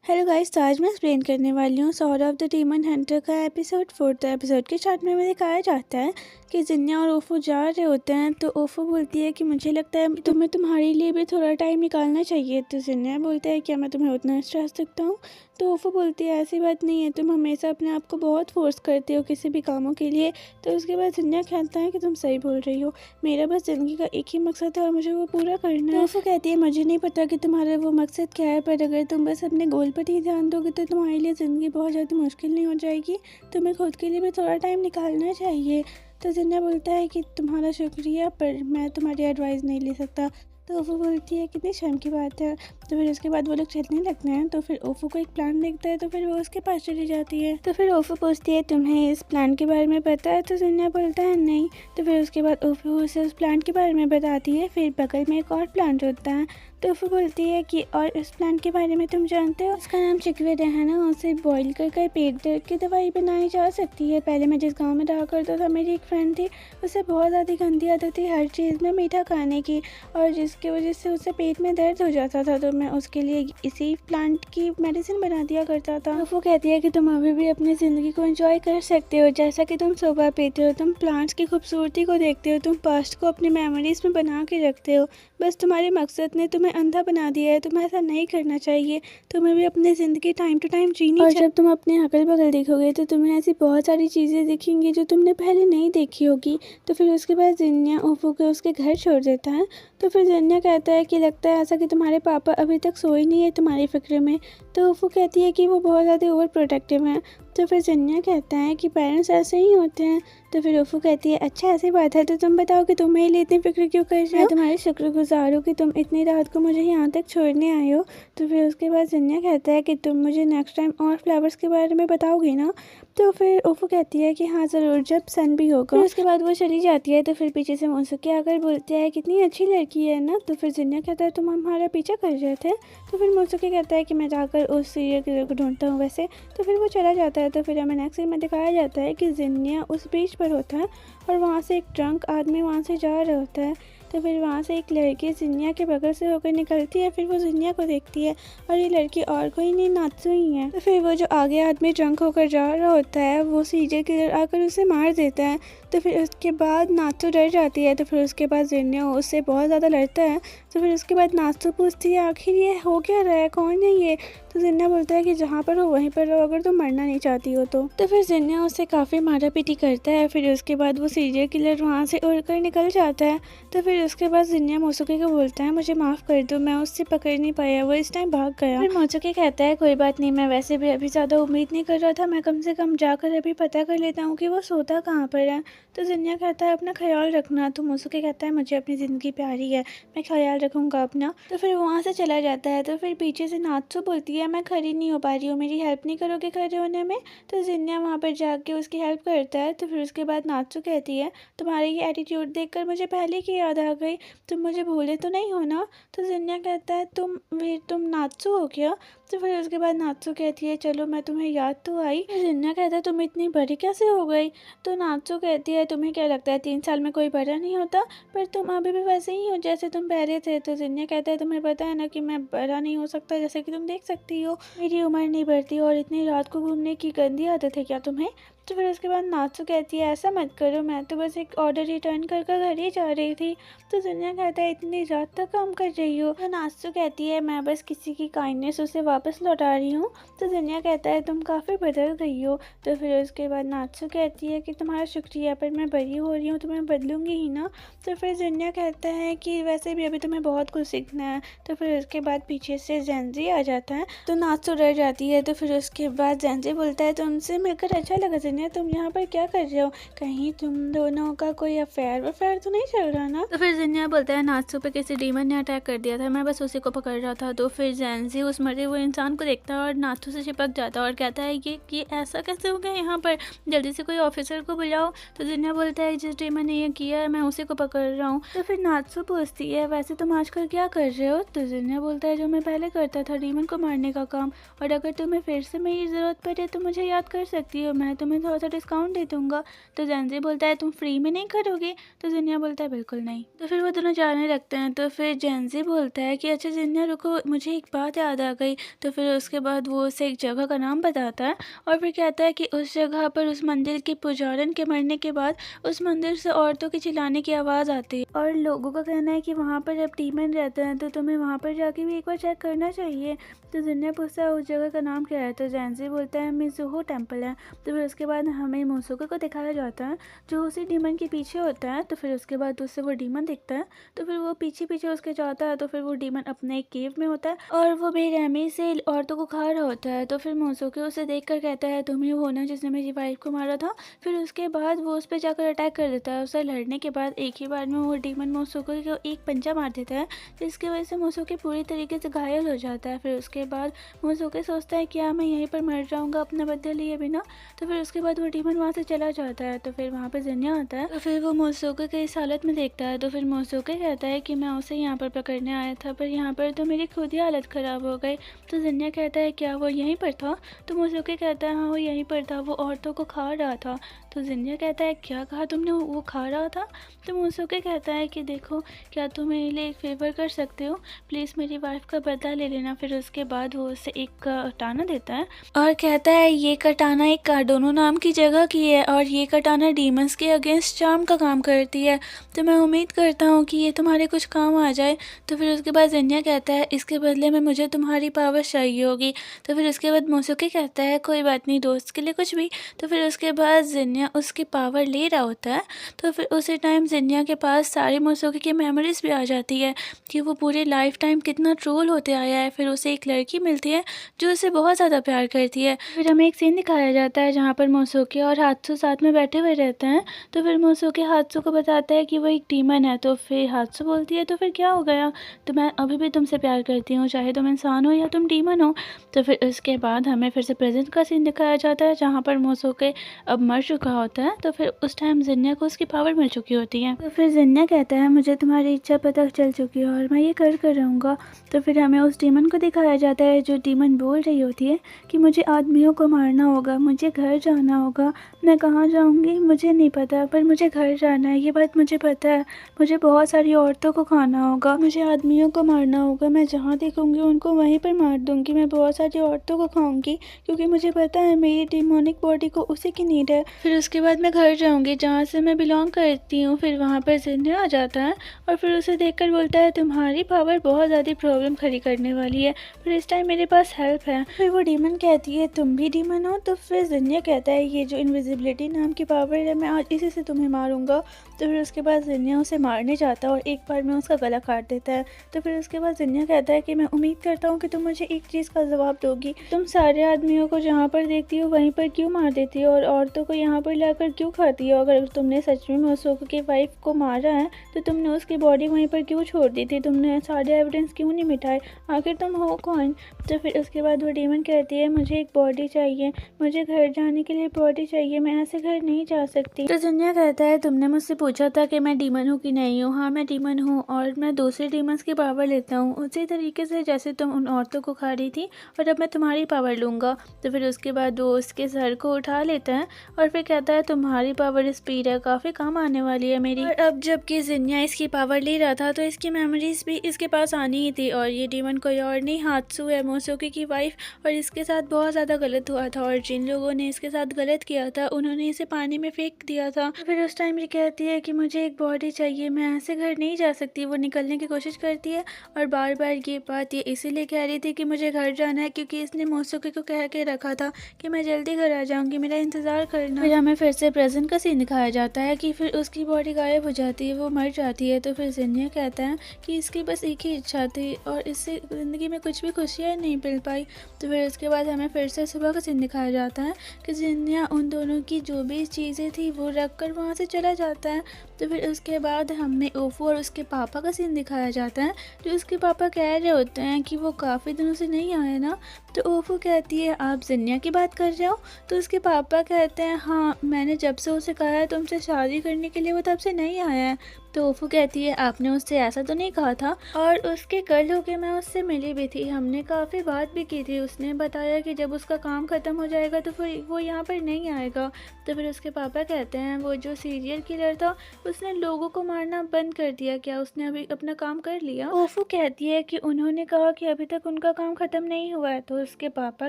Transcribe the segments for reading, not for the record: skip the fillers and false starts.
Hello guys, तो आज मैं एक्सप्लेन करने वाली हूँ sword of the demon Hunter का एपिसोड 4। तो एपिसोड के स्टार्ट में दिखाया जाता है कि जिन्या और ओफो जा रहे होते हैं। तो ओफो बोलती है कि मुझे लगता है तुम्हें तुम्हारे लिए भी थोड़ा टाइम निकालना चाहिए। तो जिन्या बोलता है क्या मैं तुम्हें उतना स्ट्रेस सकता हूँ। तो ओफो बोलती है ऐसी बात नहीं है, तुम हमेशा अपने आप को बहुत फोर्स करते हो किसी भी कामों के लिए। तो उसके बाद जिन्या कहता है कि तुम सही बोल रही हो, मेरा बस ज़िंदगी का एक ही मकसद है और मुझे वो पूरा करना है। तो ओफो कहती है मुझे नहीं पता कि तुम्हारा वो मकसद क्या है, पर अगर तुम बस अपने गोल पर ही ध्यान दोगे तो तुम्हारे लिए ज़िंदगी बहुत ज़्यादा मुश्किल नहीं हो जाएगी। तुम्हें खुद के लिए भी थोड़ा टाइम निकालना चाहिए। तो जिन्ना बोलता है कि तुम्हारा शुक्रिया, पर मैं तुम्हारी एडवाइस नहीं ले सकता। तो ओफो बोलती है कितनी शर्म की बात है। तो फिर उसके बाद वो लोग चलने लगते हैं। तो फिर ओफो को एक प्लान दिखता है, तो फिर वो उसके पास चली जाती है। तो फिर ओफो पूछती है तुम्हें इस प्लान के बारे में पता है। तो जिन्ना बोलता है नहीं। तो फिर उसके बाद ओफो उसे उस प्लान के बारे में बताती है। फिर बगल में एक और प्लांट होता है। तो ओफो बोलती है कि और इस प्लांट के बारे में तुम जानते हो, इसका नाम चिकवीड है ना, उसे बॉईल कर पेट दर्द की दवाई बनाई जा सकती है। पहले मैं जिस गांव में रहा करता था, मेरी एक फ्रेंड थी, उसे बहुत ज़्यादा गंदी आदत थी हर चीज़ में मीठा खाने की, और जिसकी वजह से उसे पेट में दर्द हो जाता था। तो मैं उसके लिए इसी प्लांट की मेडिसिन बना दिया करता था। तो वो कहती है कि तुम अभी भी अपनी ज़िंदगी को एंजॉय कर सकते हो, जैसा कि तुम सुबह पीते हो, तुम प्लांट्स की खूबसूरती को देखते हो, तुम पास्ट को अपनी मेमोरीज में बना के रखते हो। बस तुम्हारे मकसद ने तुम्हें अंधा बना दिया है, तुम्हें ऐसा नहीं करना चाहिए। तुम्हें भी अपनी ज़िंदगी टाइम टू टाइम जीनी चाहिए। और जब तुम अपने अगल बगल देखोगे तो तुम्हें ऐसी बहुत सारी चीज़ें दिखेंगी जो तुमने पहले नहीं देखी होगी। तो फिर उसके बाद जिन्या ओफो को उसके घर छोड़ देता है। तो फिर जिन्या कहता है कि लगता है ऐसा कि तुम्हारे पापा अभी तक सोए नहीं है तुम्हारी फिक्र में। तो ओफो कहती है कि वो बहुत ज़्यादा ओवर प्रोटेक्टिव हैं। तो फिर जिन्या कहता है कि पेरेंट्स ऐसे ही होते हैं। तो फिर ओफो कहती है अच्छा ऐसी बात है, तो तुम बताओ कि तुम मेरे लिए इतनी फिक्र क्यों कर रहे हो। मैं तुम्हारे शुक्रगुजार हूँ कि तुम इतनी रात को मुझे यहाँ तक छोड़ने आए हो। तो फिर उसके बाद जिन्या कहता है कि तुम मुझे नेक्स्ट टाइम और फ्लावर्स के बारे में बताओगी ना। तो फिर ओफो कहती है कि हाँ ज़रूर, जब सन भी होगा। फिर उसके बाद वो चली जाती है। तो फिर पीछे से मोसुके आकर बोलते हैं कितनी अच्छी लड़की है ना। तो फिर जिन्या कहता है तुम हमारा पीछा कर रहे थे। तो फिर मोसुके कहता है कि मैं जाकर उस सीरियल किलर को ढूंढता हूँ वैसे। तो फिर वो चला जाता है। तो फिर हमें नेक्स्ट सीन में दिखाया जाता है कि जिन्या उस बीच पर होता है और वहाँ से एक ड्रंक आदमी वहाँ से जा रहा होता है। तो फिर वहाँ से एक लड़की जिन्या के बगल से होकर निकलती है। फिर वो जिन्या को देखती है और ये लड़की और कोई नहीं, नात्सु ही है। तो फिर वो जो आगे आदमी ड्रंक होकर जा रहा होता है, वो सीरियल किलर आकर उसे मार देता है। तो फिर उसके बाद नात्सु डर जाती है। तो फिर उसके बाद जिन्या उससे बहुत ज़्यादा लड़ता है। तो फिर उसके बाद नात्सु पूछती है आखिर ये हो क्या रहा है, कौन है ये। तो जिन्या बोलता है कि जहाँ पर हो वहीं पर रहो, अगर तुम मरना नहीं चाहती हो तो। फिर जिन्या उससे काफ़ी मारा पीटी करता है। फिर उसके बाद वो सीरियल किलर वहाँ से उड़कर निकल जाता है। तो फिर उसके बाद जिन्या मोसुके को बोलता है मुझे माफ़ कर दो, मैं उससे पकड़ नहीं पाया, वो इस टाइम भाग गया। फिर मोसुके कहता है कोई बात नहीं, मैं वैसे भी अभी ज़्यादा उम्मीद नहीं कर रहा था, मैं कम से कम जाकर अभी पता कर लेता हूँ कि वो सोता कहाँ पर है। तो जिन्या कहता है अपना ख्याल रखना। तो मोसुके कहता है मुझे अपनी ज़िंदगी प्यारी है, मैं ख्याल रखूँगा अपना। तो फिर वहाँ से चला जाता है। तो फिर पीछे से नात्सु बोलती है मैं खड़ी नहीं हो पा रही हूँ, मेरी हेल्प नहीं करोगे खड़े होने में। तो जिन्या वहाँ पर जाके उसकी हेल्प करता है। तो फिर उसके बाद नात्सु कहती है तुम्हारे ये एटीट्यूड देखकर मुझे पहले की याद आ गई, तुम मुझे भूले तो नहीं हो ना। तो जिन्या कहता है तुम नात्सु हो क्या। तो फिर उसके बाद नात्सु कहती है चलो मैं तुम्हें याद तो आई। जिन्या कहता है तुम इतनी बड़ी कैसे हो गई। तो नात्सु कहती है तुम्हें क्या लगता है 3 साल में कोई बड़ा नहीं होता, पर तुम अभी भी वैसे ही हो जैसे तुम पहले थे। तो जिन्या कहता है तुम्हें पता है ना कि मैं बड़ा नहीं हो सकता, जैसे कि तुम देख सकती हो मेरी उम्र नहीं बढ़ती और इतनी रात को घूमने की गंदी आदत है क्या तुम्हें। तो फिर उसके बाद नात्सु कहती है ऐसा मत करो, मैं तो बस एक ऑर्डर रिटर्न कर घर ही जा रही थी। तो जिन्या कहता है इतनी रात तक काम कर रही हो। तो नात्सु कहती है मैं बस किसी की काइंडनेस उसे वापस लौटा रही हूँ। तो जिन्या कहता है तुम काफ़ी बदल गई हो। तो फिर उसके बाद नात्सु कहती है कि तुम्हारा शुक्रिया, पर मैं बड़ी हो रही हूँ तो मैं बदलूंगी ही ना। तो फिर जिन्या कहता है कि वैसे भी अभी तुम्हें बहुत कुछ सीखना है। तो फिर उसके बाद पीछे से जेंजी आ जाता है। तो नात्सु डर जाती है। तो फिर उसके बाद जेंजी बोलता है तुमसे मिलकर अच्छा लगा जिन्या, तुम यहाँ पर क्या कर रहे हो, कहीं तुम दोनों का कोई अफेयर तो नहीं चल रहा ना। तो फिर जिन्या बोलता है नात्सु पे किसी डीमन ने अटैक कर दिया था, मैं बस उसी को पकड़ रहा था। तो फिर जेंजी उस मरे हुए इंसान को देखता है और नात्सु से चिपक जाता है और कहता है ये ऐसा कैसे हो गया यहाँ पर, जल्दी से कोई ऑफिसर को बुलाओ। तो जिन्या बोलता है जिस डीमन ने ये किया है मैं उसी को पकड़ रहा हूँ। तो फिर नात्सु पूछती है वैसे तुम आजकल क्या कर रहे हो। तो जिन्या बोलता है जो मैं पहले करता था, डीमन को मारने का काम, और अगर तुम्हें फिर से मेरी ज़रूरत पड़े तो मुझे याद कर सकती हो, मैं तुम्हें थोड़ा सा डिस्काउंट दे दूँगा। तो जेंजी बोलता है तुम फ्री में नहीं करोगे? तो जिन्या बोलता है बिल्कुल नहीं। तो फिर वो दोनों जाने लगते हैं। तो फिर जेंजी बोलता है कि अच्छा जिन्या रुको, मुझे एक बात याद आ गई। तो फिर उसके बाद वो उसे एक जगह का नाम बताता है और फिर कहता है कि उस जगह पर उस मंदिर के पुजारन के मरने के बाद उस मंदिर से औरतों के चिल्लाने की आवाज़ आती है और लोगों का कहना है कि वहाँ पर जब डीमन रहते हैं तो तुम्हें वहाँ पर जाके भी एक बार चेक करना चाहिए। तो जिन्या पूछता है उस जगह का नाम क्या है? तो जेंजी बोलता है मिज़ुहो टेम्पल है। तो फिर उसके बाद हमें मोसोके को दिखाया जाता है जो उसी डीमन के पीछे होता है। तो फिर उसके बाद उससे वो डीमन दिखता है तो फिर वो पीछे पीछे उसके जाता है। तो फिर वो डीमन अपने एक केव में होता है और वो बेरहमी से औरतों को खा रहा होता है। तो फिर मोसोके उसे देख कर कहता है तुम ही हो ना जिसने मेरी वाइफ को मारा था। फिर उसके बाद वो उस पर जाकर अटैक कर देता है। उससे लड़ने के बाद एक ही बार में वो डीमन मोसोके को एक पंजा मार देता है जिसकी वजह से मोसोके पूरी तरीके से घायल हो जाता है। फिर उसके बाद मोसोके सोचता है क्या मैं यहीं पर मर जाऊंगा अपना बदला लिए बिना। तो फिर उसके बाद वो डीमन वहाँ से चला जाता है। तो फिर वहाँ पर जिन्या आता है तो फिर वो मोसोके के इस हालत में देखता है। तो फिर मोसोके कहता है कि मैं उसे यहाँ पर पकड़ने आया था पर यहाँ पर तो मेरी खुद ही हालत ख़राब हो गई। तो जिन्या कहता है क्या वो यहीं पर था? तो मोसोके कहता है हाँ वो यहीं पर था, वो औरतों को खा रहा था। तो जिन्या कहता है क्या कहा तुमने, वो खा रहा था? तो मोसोके कहता है कि देखो क्या तुम मेरे लिए एक फेवर कर सकते हो, प्लीज़ मेरी वाइफ का बदला ले लेना। फिर उसके बाद वो उसे एक कटाना देता है और कहता है ये कटाना एक कार्डोनो नाम की जगह की है और ये कटाना डीमंस के अगेंस्ट चार्म का काम करती है। तो मैं उम्मीद करता हूँ कि ये तुम्हारे कुछ काम आ जाए। तो फिर उसके बाद जिन्या कहता है इसके बदले में मुझे तुम्हारी पावर चाहिए होगी। तो फिर उसके बाद मोसोके कहता है कोई बात नहीं, दोस्त के लिए कुछ भी। तो फिर उसके बाद जिन्या उसकी पावर ले रहा होता है। तो फिर उसी टाइम जिन्या के पास सारी मोसोके की मेमोरीज भी आ जाती है कि वो पूरे लाइफ टाइम कितना ट्रोल होते आया है। फिर उसे एक लड़की मिलती है जो उसे बहुत ज़्यादा प्यार करती है। फिर हमें एक सीन दिखाया जाता है जहाँ पर मोसोके और हात्सु साथ में बैठे हुए रहते हैं। तो फिर मोसोके हात्सु को बताता है कि वो एक डीमन है। तो फिर हात्सु बोलती है तो फिर क्या हो गया, तो मैं अभी भी तुमसे प्यार करती हूँ चाहे तुम इंसान हो या तुम डीमन हो। तो फिर उसके बाद हमें फिर से प्रेजेंट का सीन दिखाया जाता है जहाँ पर मोसोके अब मर चुका होता है। तो फिर उस टाइम जिन्या को उसकी पावर मिल चुकी होती है। तो फिर जिन्या कहता है मुझे तुम्हारी इच्छा पता चल चुकी है और मैं ये कर रहूँगा। तो फिर हमें उस डीमन को दिखाया जाता है जो डीमन बोल रही होती है कि मुझे आदमियों को मारना होगा, मुझे घर जाना होगा, मैं कहाँ जाऊँगी मुझे नहीं पता पर मुझे घर जाना है, ये बात मुझे पता है। मुझे बहुत सारी औरतों को खाना होगा, मुझे आदमियों को मारना होगा, मैं जहाँ देखूँगी उनको वहीं पर मार दूँगी, मैं बहुत सारी औरतों को खाऊँगी क्योंकि मुझे पता है मेरी डिमोनिक बॉडी को उसी की नीड है। फिर उसके बाद मैं घर जाऊँगी जहाँ से मैं बिलोंग करती हूँ। फिर वहाँ पर जिन्या आ जाता है और फिर उसे देखकर बोलता है तुम्हारी पावर बहुत ज़्यादा प्रॉब्लम खड़ी करने वाली है, फिर इस टाइम मेरे पास हेल्प है। फिर वो डीमन कहती है तुम भी डीमन हो? तो फिर जिन्या कहता है ये जो इनविजिबिलिटी नाम की पावर है मैं आज इसी से तुम्हें मारूंगा। तो फिर उसके बाद जिन्या उसे मारने जाता है और एक बार में उसका गला काट देता है। तो फिर उसके बाद जिन्या कहता है कि मैं उम्मीद करता हूँ कि तुम मुझे एक चीज़ का जवाब दोगी, तुम सारे आदमियों को जहाँ पर देखती हो वहीं पर क्यों मार देती हो और औरतों को यहाँ पर लाकर क्यों खाती हो? अगर तुमने सच में मोसोके की वाइफ को मारा है तो तुमने उसकी बॉडी वहीं पर क्यों छोड़ दी थी, तुमने सारे एविडेंस क्यों नहीं मिटाए, आखिर तुम हो कौन? तो फिर उसके बाद वो डीमन कहती है मुझे एक बॉडी चाहिए, मुझे घर जाने के लिए बॉडी चाहिए, मैं ऐसे घर नहीं जा सकती। तो जिन्या कहता है तुमने मुझसे पूछा था कि मैं डीमन हूँ कि नहीं हूँ, हाँ मैं डीमन हूँ और मैं दूसरे डीमंस की पावर लेता हूँ उसी तरीके से जैसे तुम उन औरतों को खा रही थी और अब मैं तुम्हारी पावर लूँगा। तो फिर उसके बाद वो उसके सर को उठा लेता है और फिर कहता है तुम्हारी पावर स्पीड है, काफ़ी काम आने वाली है मेरी। और अब जबकि जिन्या इसकी पावर ले रहा था तो इसकी मेमोरीज भी इसके पास आनी ही थी और ये डीमन कोई और नहीं हात्सु है, मोसोके की वाइफ, और इसके साथ बहुत ज़्यादा गलत हुआ था और जिन लोगों ने इसके साथ गलत किया था उन्होंने इसे पानी में फेंक दिया था। फिर उस टाइम ये कहती है कि मुझे एक बॉडी चाहिए, मैं ऐसे घर नहीं जा सकती। वो निकलने की कोशिश करती है और बार बार ये बात ये इसीलिए कह रही थी कि मुझे घर जाना है क्योंकि इसने मोसोके को कह के रखा था कि मैं जल्दी घर आ जाऊंगी, मेरा इंतज़ार करना। फिर हमें फिर से प्रेजेंट का सीन दिखाया जाता है कि फिर उसकी बॉडी गायब हो जाती है, वो मर जाती है। तो फिर जिन्या कहता है कि इसकी बस एक ही इच्छा थी और इससे ज़िंदगी में कुछ भी खुशियाँ नहीं मिल पाई। तो फिर उसके बाद हमें फिर से सुबह का सीन दिखाया जाता है कि जिन्या उन दोनों की जो भी चीज़ें थी वो रख कर वहाँ से चला जाता है। तो फिर उसके बाद हमें ओफो और उसके पापा का सीन दिखाया जाता है जो उसके पापा कह रहे होते हैं कि वो काफ़ी दिनों से नहीं आए ना। तो ओफो कहती है आप जिन्या की बात कर रहे हो? तो उसके पापा कहते हैं हाँ, मैंने जब से उसे कहा है तुमसे शादी करने के लिए वो तब से नहीं आया है, तो ओफू कहती है आपने उससे ऐसा तो नहीं कहा था, और उसके कल होके मैं उससे मिली भी थी, हमने काफ़ी बात भी की थी। उसने बताया कि जब उसका काम ख़त्म हो जाएगा तो फिर वो यहाँ पर नहीं आएगा। तो फिर उसके पापा कहते हैं वो जो सीरियल किलर था उसने लोगों को मारना बंद कर दिया, क्या उसने अभी अपना काम कर लिया? ओफू कहती है कि उन्होंने कहा कि अभी तक उनका काम ख़त्म नहीं हुआ है। तो उसके पापा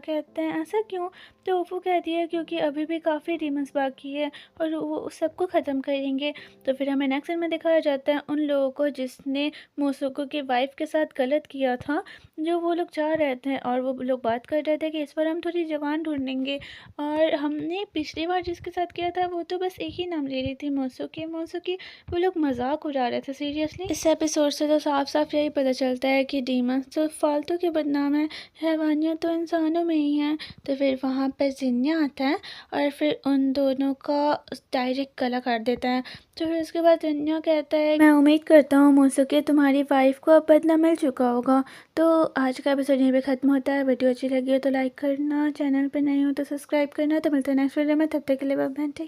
कहते हैं ऐसा क्यों? तो ओफू कहती है क्योंकि अभी भी काफ़ी डीमंस बाकी है और वो सबको ख़त्म करेंगे। तो फिर हमें नेक्स्ट सीन में दिखाया जाता है उन लोगों को जिसने मोसोको की वाइफ के साथ गलत किया था। जो वो लोग जा रहे थे और वो लोग बात कर रहे थे कि इस बार हम थोड़ी जवान ढूंढेंगे, और हमने पिछली बार जिसके साथ किया था वो तो बस एक ही नाम ले रही थी, मोसोकी मोसोकी। वो लोग मजाक उड़ा रहे थे सीरियसली। इस एपिसोड से तो साफ साफ यही पता चलता है कि डीमंस तो फालतू के बदनाम है, हैवानियत तो इंसानों में ही है। तो फिर वहाँ पर जिन्या आता है और फिर उन दोनों का डायरेक्ट गला काट देता है। तो फिर उसके बाद जिन्या कहता है मैं उम्मीद करता हूँ मोसोके तुम्हारी वाइफ को अब बदला मिल चुका होगा। तो आज का एपिसोड यहीं पे खत्म होता है। वीडियो अच्छी लगी हो तो लाइक करना, चैनल पे नए हो तो सब्सक्राइब करना। तो मिलते हैं नेक्स्ट वीडियो में, तब तक के लिए बाय बाय।